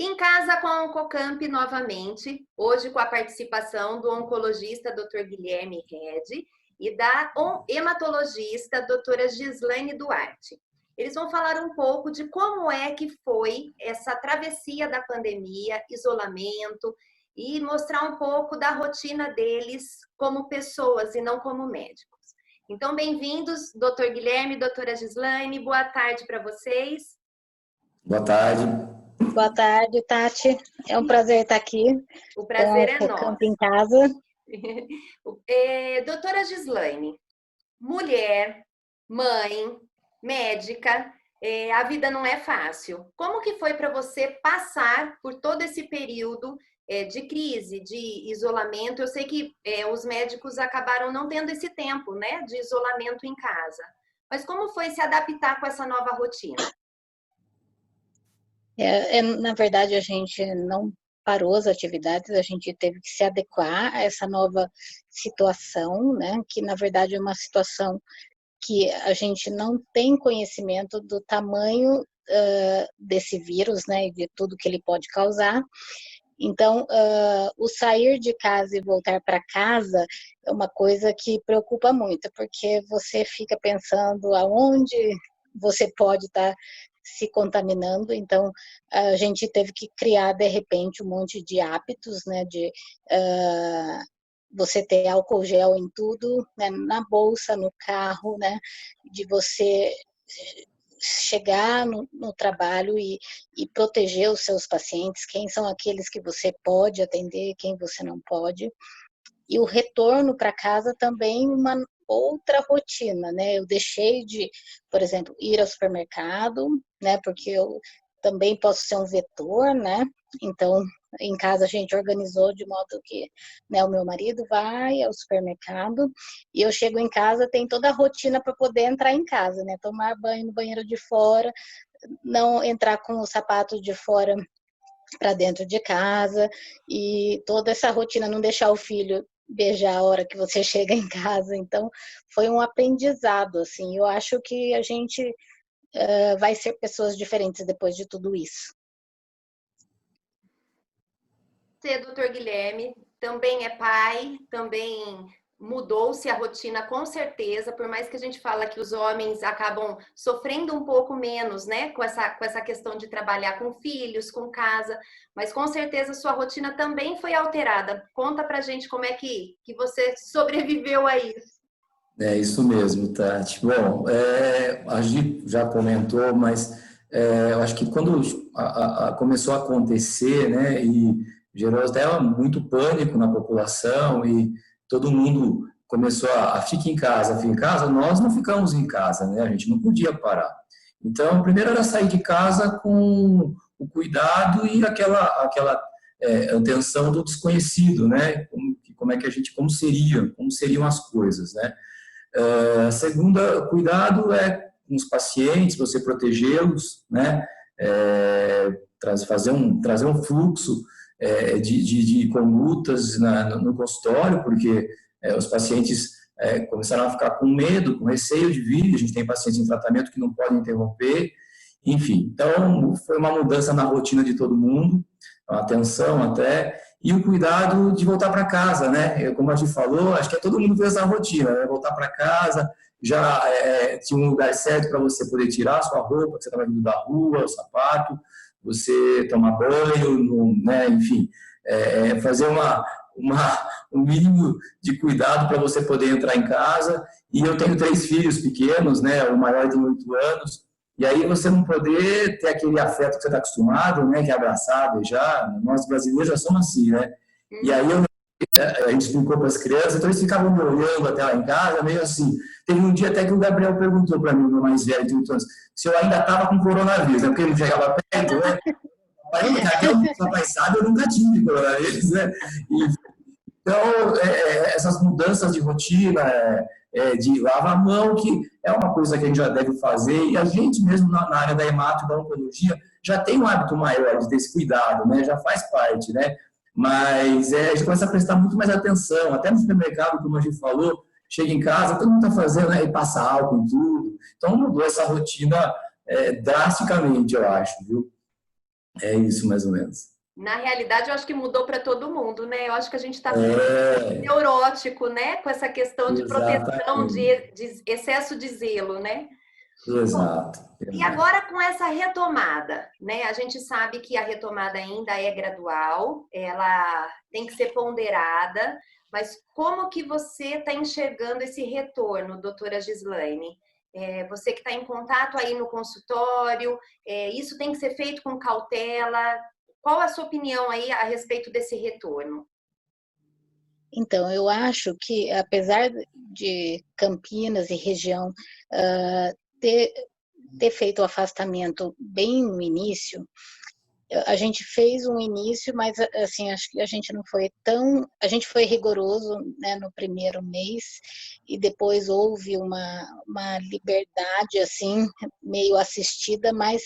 Em casa com a Oncocamp novamente, hoje com a participação do oncologista Dr. Guilherme Rede e da hematologista doutora Gislaine Duarte. Eles vão falar um pouco de como é que foi essa travessia da pandemia, isolamento, e mostrar um pouco da rotina deles como pessoas e não como médicos. Então, bem-vindos, doutor Guilherme, doutora Gislaine, boa tarde para vocês. Boa tarde. Boa tarde, Tati. É um prazer estar aqui. O prazer é nosso. nosso. Em casa. Doutora Gislaine, mulher, mãe, médica, a vida não é fácil. Como que foi para você passar por todo esse período de crise, de isolamento? Eu sei que os médicos acabaram não tendo esse tempo, né, de isolamento em casa. Mas como foi se adaptar com essa nova rotina? Na verdade, a gente não parou as atividades, a gente teve que se adequar a essa nova situação, né? Que na verdade é uma situação que a gente não tem conhecimento do tamanho desse vírus, né? E de tudo que ele pode causar. Então, o sair de casa e voltar para casa é uma coisa que preocupa muito, porque você fica pensando aonde você pode estar se contaminando. Então, a gente teve que criar, de repente, um monte de hábitos, né, de você ter álcool gel em tudo, né, na bolsa, no carro, né, de você chegar no trabalho e proteger os seus pacientes, quem são aqueles que você pode atender, quem você não pode. E o retorno para casa também uma outra rotina, né? Eu deixei de, por exemplo, ir ao supermercado, né? Porque eu também posso ser um vetor, né? Então, em casa a gente organizou de modo que, né, o meu marido vai ao supermercado e eu chego em casa, tem toda a rotina para poder entrar em casa, né? Tomar banho no banheiro de fora, não entrar com o sapato de fora para dentro de casa e toda essa rotina, não deixar o filho beijar a hora que você chega em casa. Então, foi um aprendizado, assim. Eu acho que a gente vai ser pessoas diferentes depois de tudo isso. Você, doutor Guilherme, também é pai, também mudou-se a rotina com certeza, por mais que a gente fala que os homens acabam sofrendo um pouco menos, né, com essa questão de trabalhar com filhos, com casa, mas com certeza sua rotina também foi alterada. Conta pra gente como é que você sobreviveu a isso. É isso mesmo, Tati. Bom, a Gi já comentou, mas eu acho que quando começou a acontecer, né, e gerou até muito pânico na população e todo mundo começou a ficar em casa, nós não ficamos em casa, né, a gente não podia parar. Então, primeiro era sair de casa com o cuidado e aquela atenção do desconhecido, né, como seriam as coisas, né. Segunda, cuidado com os pacientes, você protegê-los, né? Trazer um fluxo de condutas no consultório, porque os pacientes começaram a ficar com medo, com receio de vir, a gente tem pacientes em tratamento que não podem interromper, enfim. Então, foi uma mudança na rotina de todo mundo, a atenção até, e o cuidado de voltar para casa, né? Como a gente falou, acho que todo mundo fez essa rotina, né? Voltar para casa, já tinha um lugar certo para você poder tirar a sua roupa, que você estava vindo da rua, o sapato, você tomar banho, né? Enfim, fazer um mínimo de cuidado para você poder entrar em casa. E eu tenho 3 filhos pequenos, né? O maior tem 8 anos, e aí você não poder ter aquele afeto que você está acostumado, né, que é abraçar, beijar. Nós brasileiros já somos assim, né? E aí a gente explicou para as crianças, então eles ficavam me olhando até lá em casa, meio assim. Teve um dia até que o Gabriel perguntou para mim, o meu mais velho de 8 anos, se eu ainda estava com coronavírus, né? Porque ele não chegava perto, né? Até o rapaz sabe, eu nunca tive coronavírus, né? Então, essas mudanças de rotina, de lavar a mão, que é uma coisa que a gente já deve fazer, e a gente mesmo na área da hemato e da oncologia já tem um hábito maior de ter esse cuidado, né? Já faz parte, né? Mas a gente começa a prestar muito mais atenção, até no supermercado, como a gente falou, chega em casa, todo mundo está fazendo, né? E passa álcool em tudo. Então, mudou essa rotina drasticamente, eu acho, viu? É isso, mais ou menos. Na realidade, eu acho que mudou para todo mundo, né? Eu acho que a gente está ficando É, neurótico, né? Com essa questão de proteção, exatamente. de excesso de zelo, né? Exato, E exato. agora com essa retomada, né? A gente sabe que a retomada ainda é gradual, ela tem que ser ponderada, mas como que você está enxergando esse retorno, doutora Gislaine? Você que está em contato aí no consultório, isso tem que ser feito com cautela. Qual a sua opinião aí a respeito desse retorno? Então, eu acho que, apesar de Campinas e região ter, ter feito o afastamento bem no início, a gente fez um início, mas assim, acho que a gente não foi tão, a gente foi rigoroso, né, no primeiro mês e depois houve uma liberdade assim, meio assistida, mas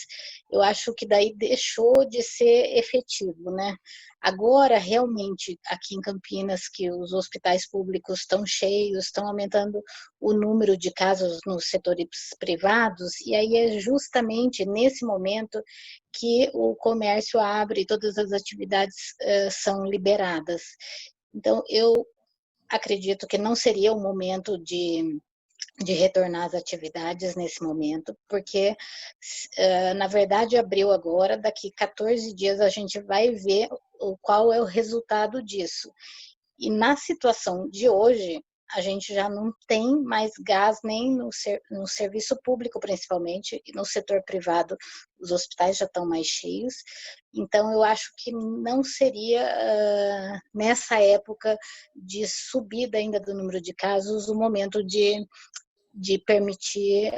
eu acho que daí deixou de ser efetivo, né? Agora, realmente, aqui em Campinas, que os hospitais públicos estão cheios, estão aumentando o número de casos nos setores privados, e aí é justamente nesse momento que o comércio abre, todas as atividades são liberadas. Então, eu acredito que não seria o momento de retornar às atividades nesse momento, porque, na verdade, abriu agora, daqui 14 dias a gente vai ver qual é o resultado disso. E na situação de hoje, a gente já não tem mais gás nem no serviço público, principalmente, e no setor privado, os hospitais já estão mais cheios. Então, eu acho que não seria, nessa época de subida ainda do número de casos, o momento de permitir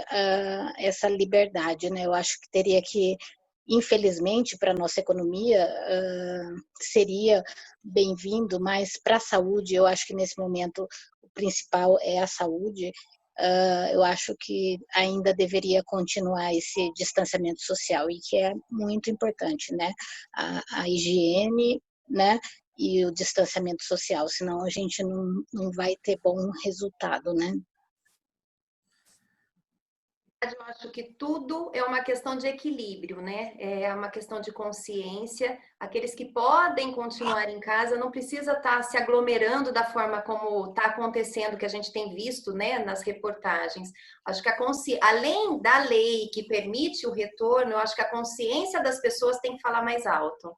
essa liberdade, né? Eu acho que teria que, infelizmente, para a nossa economia, seria bem-vindo, mas para a saúde, eu acho que nesse momento o principal é a saúde. Eu acho que ainda deveria continuar esse distanciamento social, e que é muito importante, né? A higiene, né? E o distanciamento social, senão a gente não vai ter bom resultado, né? Eu acho que tudo é uma questão de equilíbrio, né? É uma questão de consciência. Aqueles que podem continuar em casa não precisa estar se aglomerando da forma como está acontecendo, que a gente tem visto, né, nas reportagens. Acho que além da lei que permite o retorno, eu acho que a consciência das pessoas tem que falar mais alto.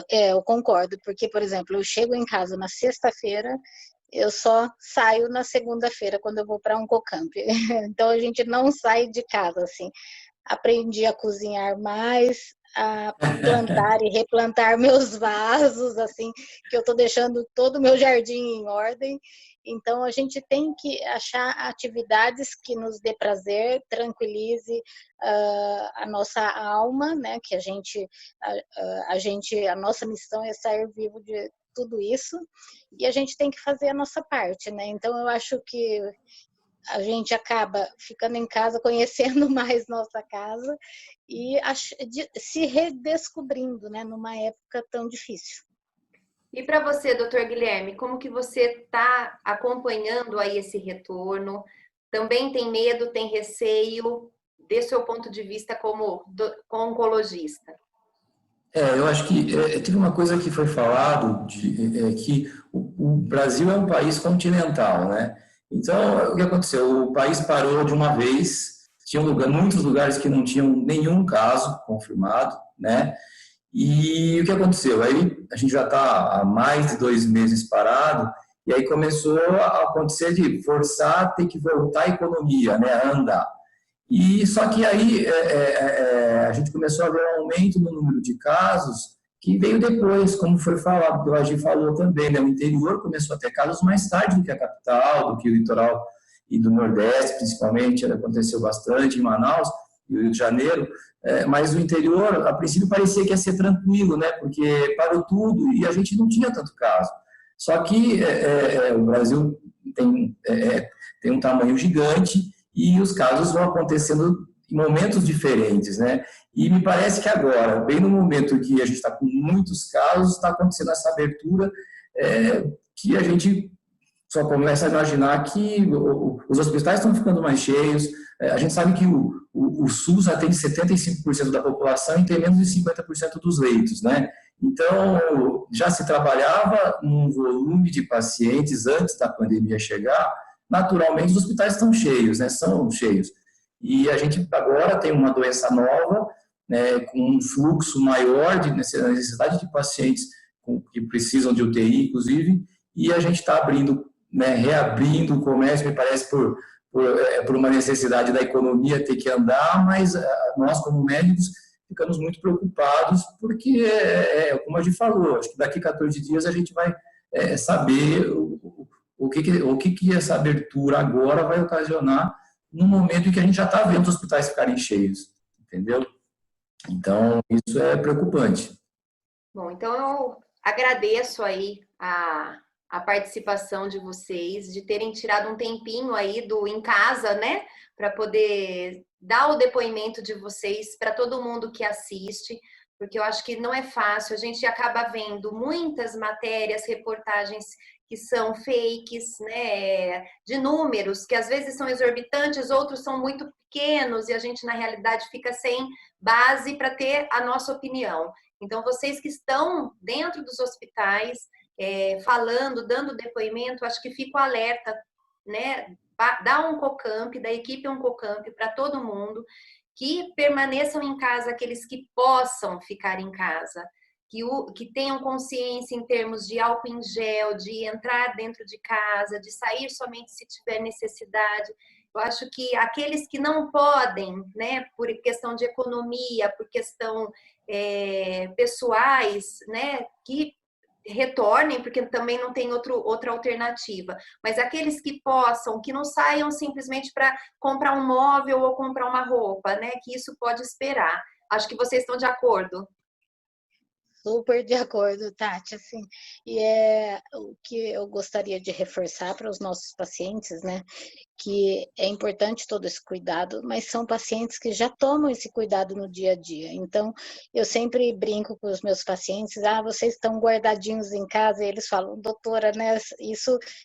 Eu concordo, porque, por exemplo, eu chego em casa na sexta-feira, eu só saio na segunda-feira quando eu vou para um Cocamp. Então a gente não sai de casa assim. Aprendi a cozinhar mais, a plantar e replantar meus vasos, assim, que eu estou deixando todo o meu jardim em ordem. Então a gente tem que achar atividades que nos dê prazer, tranquilize a nossa alma, né? Que a nossa missão é sair vivo de tudo isso, e a gente tem que fazer a nossa parte, né? Então eu acho que a gente acaba ficando em casa, conhecendo mais nossa casa e se redescobrindo, né, numa época tão difícil. E para você, doutor Guilherme, como que você está acompanhando aí esse retorno? Também tem medo, tem receio, dê seu ponto de vista como oncologista? Eu acho que teve uma coisa que foi falado que o Brasil é um país continental, né? Então, o que aconteceu? O país parou de uma vez, tinha muitos lugares que não tinham nenhum caso confirmado, né? E o que aconteceu? Aí a gente já está há mais de 2 meses parado, e aí começou a acontecer de forçar a ter que voltar a economia, né, a andar. E só que aí a gente começou a ver um aumento no número de casos que veio depois, como foi falado, que o Agi falou também, né? O interior começou a ter casos mais tarde do que a capital, do que o litoral e do Nordeste, principalmente, aconteceu bastante em Manaus e Rio de Janeiro, mas o interior, a princípio, parecia que ia ser tranquilo, né? Porque parou tudo e a gente não tinha tanto caso. Só que o Brasil tem um tamanho gigante e os casos vão acontecendo em momentos diferentes, né? E me parece que agora, bem no momento que a gente está com muitos casos, está acontecendo essa abertura que a gente só começa a imaginar que os hospitais estão ficando mais cheios. A gente sabe que o SUS atende 75% da população e tem menos de 50% dos leitos, né? Então, já se trabalhava num volume de pacientes antes da pandemia chegar. Naturalmente, os hospitais estão cheios, né? São cheios. E a gente agora tem uma doença nova, né, com um fluxo maior de necessidade de pacientes que precisam de UTI, inclusive, e a gente está abrindo, né, reabrindo o comércio, me parece, por uma necessidade da economia ter que andar, mas nós, como médicos, ficamos muito preocupados, porque, como a gente falou, acho que daqui a 14 dias a gente vai saber o que essa abertura agora vai ocasionar no momento em que a gente já está vendo os hospitais ficarem cheios, entendeu? Então, isso é preocupante. Bom, então eu agradeço aí a participação de vocês, de terem tirado um tempinho aí em casa, né, para poder dar o depoimento de vocês para todo mundo que assiste, porque eu acho que não é fácil, a gente acaba vendo muitas matérias, reportagens que são fakes, né, de números, que às vezes são exorbitantes, outros são muito pequenos, e a gente, na realidade, fica sem base para ter a nossa opinião. Então, vocês que estão dentro dos hospitais, falando, dando depoimento, acho que fica o alerta, né? Dá um Cocamp, da equipe um Cocamp para todo mundo, que permaneçam em casa aqueles que possam ficar em casa, que tenham consciência em termos de álcool em gel, de entrar dentro de casa, de sair somente se tiver necessidade. Eu acho que aqueles que não podem, né, por questão de economia, por questão pessoais, né, que retornem, porque também não tem outra alternativa. Mas aqueles que possam, que não saiam simplesmente para comprar um móvel ou comprar uma roupa, né, que isso pode esperar. Acho que vocês estão de acordo. Super de acordo, Tati, assim, e o que eu gostaria de reforçar para os nossos pacientes, né, que é importante todo esse cuidado, mas são pacientes que já tomam esse cuidado no dia a dia. Então, eu sempre brinco com os meus pacientes, vocês estão guardadinhos em casa, e eles falam, doutora, né,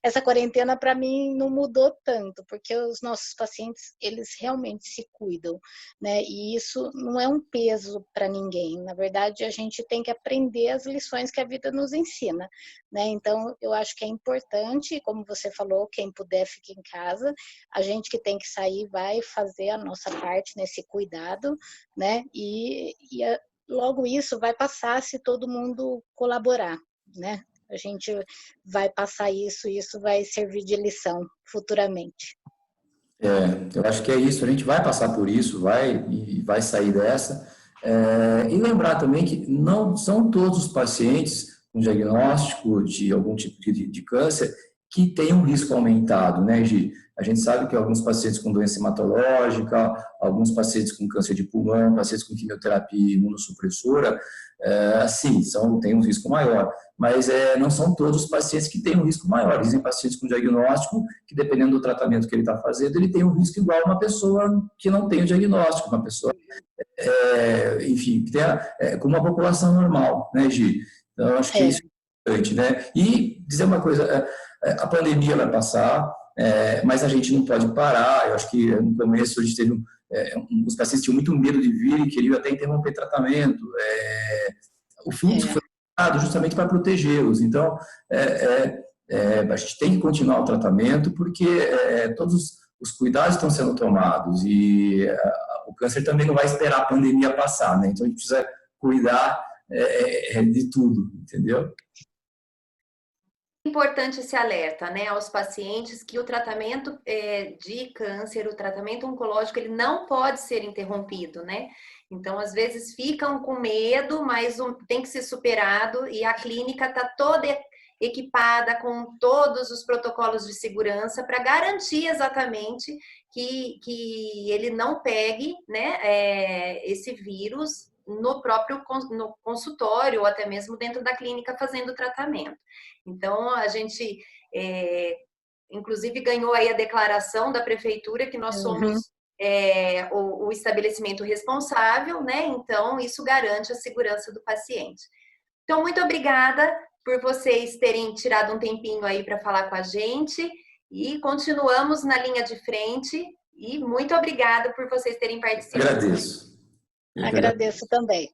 essa quarentena para mim não mudou tanto, porque os nossos pacientes, eles realmente se cuidam, né, e isso não é um peso para ninguém, na verdade, a gente tem que aprender as lições que a vida nos ensina, né, então, eu acho que é importante, como você falou, quem puder fique em casa, a gente que tem que sair vai fazer a nossa parte nesse cuidado, né? E logo isso vai passar se todo mundo colaborar, né? A gente vai passar isso e isso vai servir de lição futuramente. Eu acho que é isso, a gente vai passar por isso, vai sair dessa. E lembrar também que não são todos os pacientes com diagnóstico de algum tipo de câncer que têm um risco aumentado, né, Gi? A gente sabe que alguns pacientes com doença hematológica, alguns pacientes com câncer de pulmão, pacientes com quimioterapia imunossupressora, sim, têm um risco maior, mas não são todos os pacientes que têm um risco maior. Existem pacientes com diagnóstico que, dependendo do tratamento que ele está fazendo, ele tem um risco igual a uma pessoa que não tem o diagnóstico, uma pessoa, enfim, que tem como uma população normal, né, Gi? Então, acho que isso é importante, né? E dizer uma coisa, a pandemia vai passar, mas a gente não pode parar. Eu acho que no começo a gente teve os pacientes tinham muito medo de vir e queriam até interromper tratamento. O fluxo foi dado justamente para protegê-los. Então, a gente tem que continuar o tratamento porque todos os cuidados estão sendo tomados e o câncer também não vai esperar a pandemia passar, né? Então, a gente precisa cuidar de tudo, entendeu? Importante esse alerta, né, aos pacientes que o tratamento de câncer, o tratamento oncológico, ele não pode ser interrompido, né? Então, às vezes ficam com medo, mas tem que ser superado e a clínica está toda equipada com todos os protocolos de segurança para garantir exatamente que ele não pegue, né, esse vírus no próprio no consultório ou até mesmo dentro da clínica fazendo o tratamento. Então, a gente, inclusive, ganhou aí a declaração da prefeitura que nós somos o estabelecimento responsável, né? Então, isso garante a segurança do paciente. Então, muito obrigada, por vocês terem tirado um tempinho aí para falar com a gente e continuamos na linha de frente e muito obrigada por vocês terem participado. Agradeço. Agradeço também.